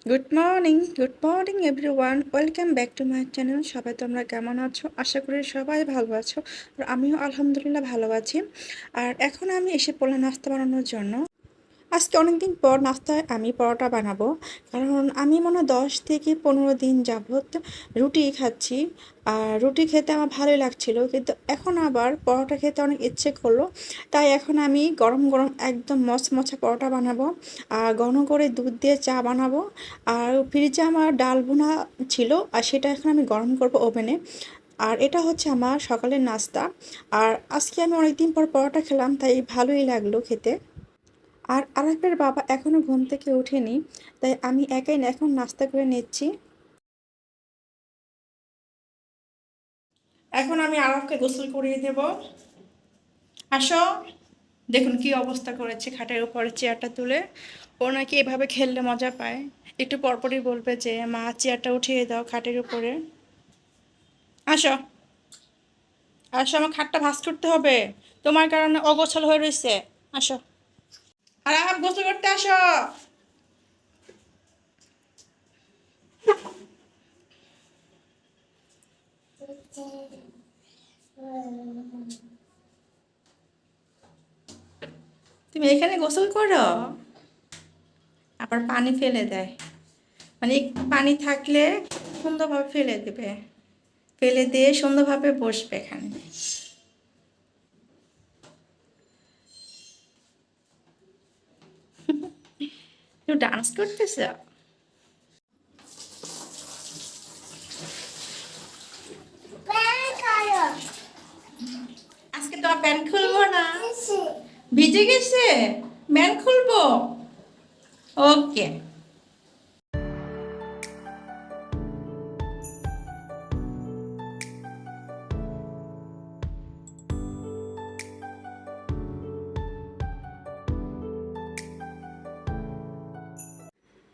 Good morning everyone, welcome back to my channel. সবাই তোমরা কেমন আছো? আশা করি সবাই ভালো আছো, আর আমিও আলহামদুলিল্লাহ ভালো আছি। আর এখন আমি এসে পড়লাম নাস্তা বানানোর জন্য। আজকে অনেকদিন পর নাস্তায় আমি পরোটা বানাবো, কারণ আমি মনে হয় 10 থেকে 15 দিন যাবত রুটি খাচ্ছি। আর রুটি খেতে আমার ভালোই লাগছিল, কিন্তু এখন আবার পরোটা খেতে অনেক ইচ্ছে করলো। তাই এখন আমি গরম গরম একদম মচমচে পরোটা বানাবো, আর ঘন করে দুধ দিয়ে চা বানাবো। আর ফ্রিজে আমার ডাল ভুনা ছিল, আর সেটা এখন আমি গরম করব ওভেনে। আর এটা হচ্ছে আমার সকালের নাস্তা। আর আজকে আমি অনেকদিন পর পরোটা খেলাম, তাই ভালোই লাগলো খেতে। আর আরাফের বাবা এখনো ঘুম থেকে ওঠেনি, তাই আমি একাই এখন নাস্তা করে নিচ্ছি। এখন আমি আরাফকে গোসল করিয়ে দেব। আসো, দেখুন কি অবস্থা করেছে, খাটের উপরে চেয়ারটা তুলে। ও নাকি এভাবে খেললে মজা পায়। একটু পরপরই বলবে যে মা চেয়ারটা উঠিয়ে দাও খাটের উপরে। আসো, আসো, আমার খাটটা ভাঁজ করতে হবে, তোমার কারণে অগোছাল হয়ে রয়েছে। আসো, আরাফ গোসল করতে আসো। তুমি এখানে গোসল করো, আবার পানি ফেলে দেয়। মানে একটু পানি থাকলে সুন্দরভাবে ফেলে দেবে, ফেলে দিয়ে সুন্দরভাবে বসবে এখানে। একটু ডান্স করতেছ। আজকে তোমার প্যান্ট খুলবো না, ভিজে গেছে। প্যান্ট খুলবো, ওকে।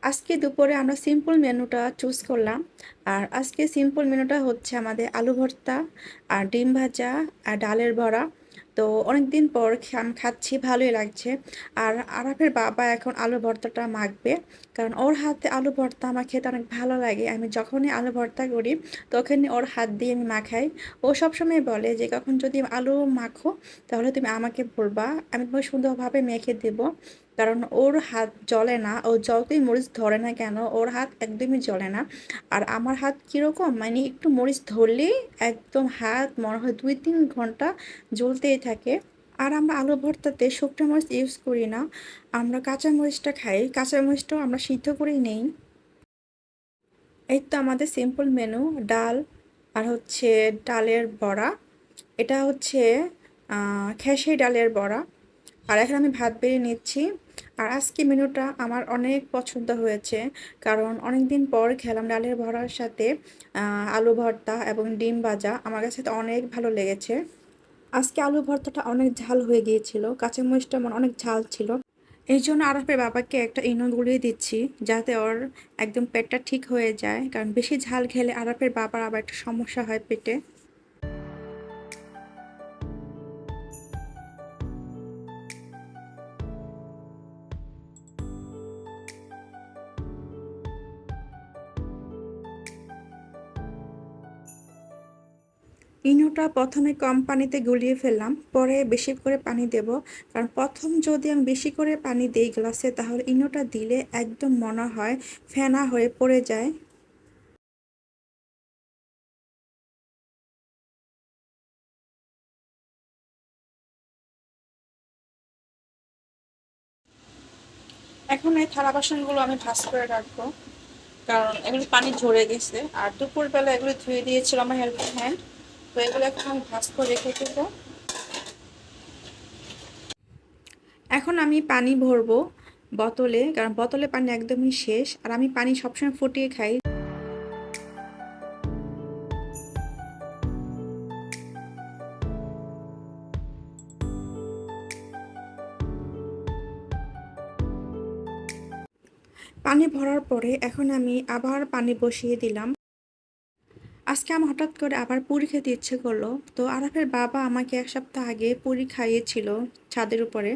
আজকে দুপুরে আমরা সিম্পল মেনুটা চুজ করলাম। আর আজকে সিম্পল মেনুটা হচ্ছে আমাদের আলু ভর্তা, আর ডিম ভাজা, আর ডালের বড়া। তো অনেক দিন পর আমি খাচ্ছি, ভালোই লাগছে। আর আরাফের বাবা এখন আলু ভর্তাটা মাখবে, কারণ ওর হাতে আলু ভর্তা আমার খেতে অনেক ভালো লাগে। আমি যখনই আলু ভর্তা করি তখনই ওর হাত দিয়ে আমি মাখাই। ও সবসময় বলে যে কখন যদি আলু মাখো তাহলে তুমি আমাকে বলবা, আমি তোমাকে সুন্দরভাবে মেখে দেবো। কারণ ওর হাত জ্বলে না, ও যতই মরিচ ধরে না কেন ওর হাত একদমই জ্বলে না। আর আমার হাত কীরকম, মানে একটু মরিচ ধরলেই একদম হাত মনে হয় 2-3 ঘন্টা জ্বলতেই থাকে। আর আমরা আলু ভর্তাতে শুকনো মরিচ ইউজ করি না, আমরা কাঁচা মরিচটা খাই। কাঁচা মরিচটাও আমরা সিদ্ধ করেই নেই। এই তো আমাদের সিম্পল মেনু, ডাল আর হচ্ছে ডালের বড়া। এটা হচ্ছে খেসারি ডালের বড়া। আর এখন আমি ভাত বেড়ে নিচ্ছি। আর আজকে মেনুটা আমার অনেক পছন্দ হয়েছে, কারণ অনেক দিন পর খেলাম ডালের বড়ার সাথে আলু ভর্তা এবং ডিম ভাজা। আমার কাছে তো অনেক ভালো লেগেছে। আজকে আলু ভর্তাটা অনেক ঝাল হয়ে গিয়েছিল, কাঁচামরিচটা আমার অনেক ঝাল ছিল। এই জন্য আরাফের বাবাকে একটা ইনো গুলিয়ে দিচ্ছি, যাতে ওর একদম পেটটা ঠিক হয়ে যায়, কারণ বেশি ঝাল খেলে আরাফের বাবার আবার একটা সমস্যা হয় পেটে। ইনোটা প্রথমে কম পানিতে গুলিয়ে ফেললাম, পরে বেশি করে পানি দেব। কারণ প্রথম যদি আমি বেশি করে পানি দিই গ্লাসে, তাহলে ইনোটা দিলে একদম মনে হয় ফেনা হয়ে পড়ে যায়। এখন এই থালা বাসনগুলো আমি ভাঁজ করে রাখবো, কারণ এগুলো পানি ঝরে গেছে। আর দুপুরবেলা এগুলো ধুয়ে দিয়েছিল আমার হেল্পিং হ্যান্ড, তো এগুলো এখন আমি ভাঁজ করে রেখে দেবো। এখন আমি পানি ভরবো বোতলে, কারণ বোতলে পানি একদমই শেষ, আর আমি পানি সবসময় ফুটিয়ে খাই। পানি ভরার পরে এখন আমি আবার পানি বসিয়ে দিলাম। আজকে আমার হঠাৎ করে আবার পুরি খেতে ইচ্ছে করলো। তো আরাফের বাবা আমাকে ১ সপ্তাহ আগে পুরি খাইয়েছিল ছাদের উপরে।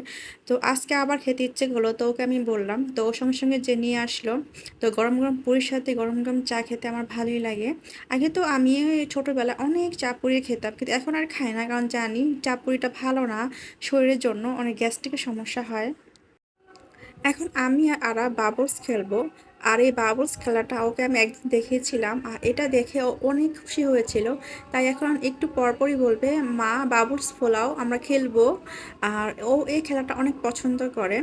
তো আজকে আবার খেতে ইচ্ছে করলো, তো ওকে আমি বললাম। তো ওর সঙ্গে সঙ্গে যে নিয়ে আসলো। তো গরম গরম পুরির সাথে গরম গরম চা খেতে আমার ভালোই লাগে। আগে তো আমি ছোটোবেলায় অনেক চা পুরি খেতাম, কিন্তু এখন আর খাই না, কারণ জানি চা পুরিটা ভালো না, শরীরের জন্য অনেক গ্যাস্ট্রিকের সমস্যা হয়। এখন আমি আর আরা বাবলস খেলবো। আর এই বাবলস খেলাটা ওকে আমি একদিন দেখিয়েছিলাম, আর এটা দেখে ও অনেক খুশি হয়েছিল। তাই এখন একটু পরপরই বলবে, মা বাবলস ফোলাও, আমরা খেলবো। আর ও এই খেলাটা অনেক পছন্দ করে।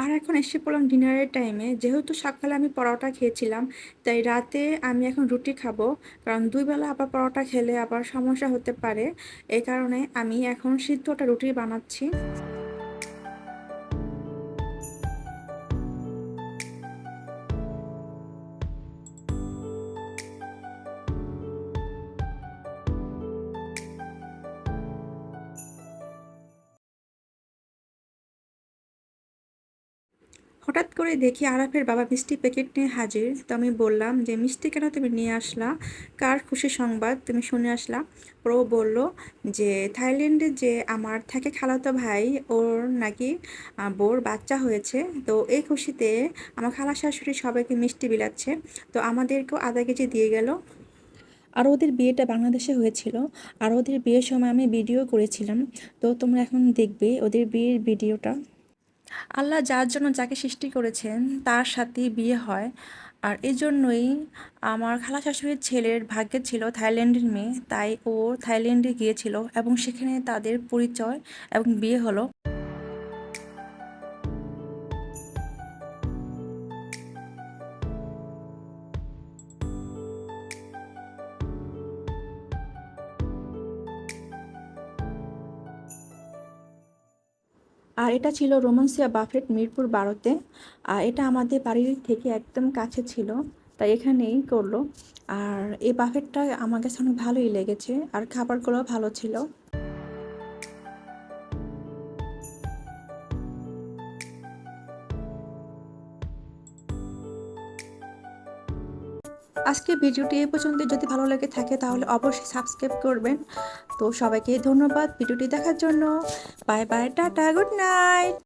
আর এখন এসে পড়লাম ডিনারের টাইমে। যেহেতু সকালে আমি পরোটা খেয়েছিলাম, তাই রাতে আমি এখন রুটি খাবো। কারণ ২ বেলা আবার পরোটা খেলে আবার সমস্যা হতে পারে। এই কারণে আমি এখন সিদ্ধটা রুটি বানাচ্ছি। হঠাৎ করে দেখি আরাফের বাবা মিষ্টি প্যাকেট নিয়ে হাজির। তো আমি বললাম যে, মিষ্টি কেন তুমি নিয়ে আসলা, কার খুশি সংবাদ তুমি শুনে আসলা? ও বলল যে থাইল্যান্ডে যে আমার থাকে খালাতো ভাই, ওর নাকি বউর বাচ্চা হয়েছে। তো এই খুশিতে আমার খালা শাশুড়ি সবাইকে মিষ্টি বিলাচ্ছে। তো আমাদেরকেও আধা কেজি দিয়ে গেল। আর ওদের বিয়েটা বাংলাদেশে হয়েছিল। আর ওদের বিয়ের সময় আমি ভিডিও করেছিলাম। তো তোমরা এখন দেখবে ওদের বিয়ের ভিডিওটা। আল্লাহ যার জন্য যাকে সৃষ্টি করেছেন তার সাথেই বিয়ে হয়। আর এই জন্যই আমার খালা শাশুড়ির ছেলের ভাগ্যে ছিল থাইল্যান্ডের মেয়ে, তাই ও থাইল্যান্ডে গিয়েছিল এবং সেখানে তাদের পরিচয় এবং বিয়ে হলো। আর এটা ছিল রোমান্সিয়া বাফেট, মিরপুর ১২-তে। আর এটা আমাদের বাড়ির থেকে একদম কাছে ছিল, তাই এখানেই করলো। আর এই বাফেটটা আমার কাছে অনেক ভালোই লেগেছে, আর খাবারগুলো ভালো ছিল। আজকে ভিডিওটি এই পর্যন্ত। যদি ভালো লেগে থাকে তাহলে অবশ্যই সাবস্ক্রাইব করবেন। তো সবাইকে ধন্যবাদ ভিডিওটি দেখার জন্য। Bye bye, tata, good night.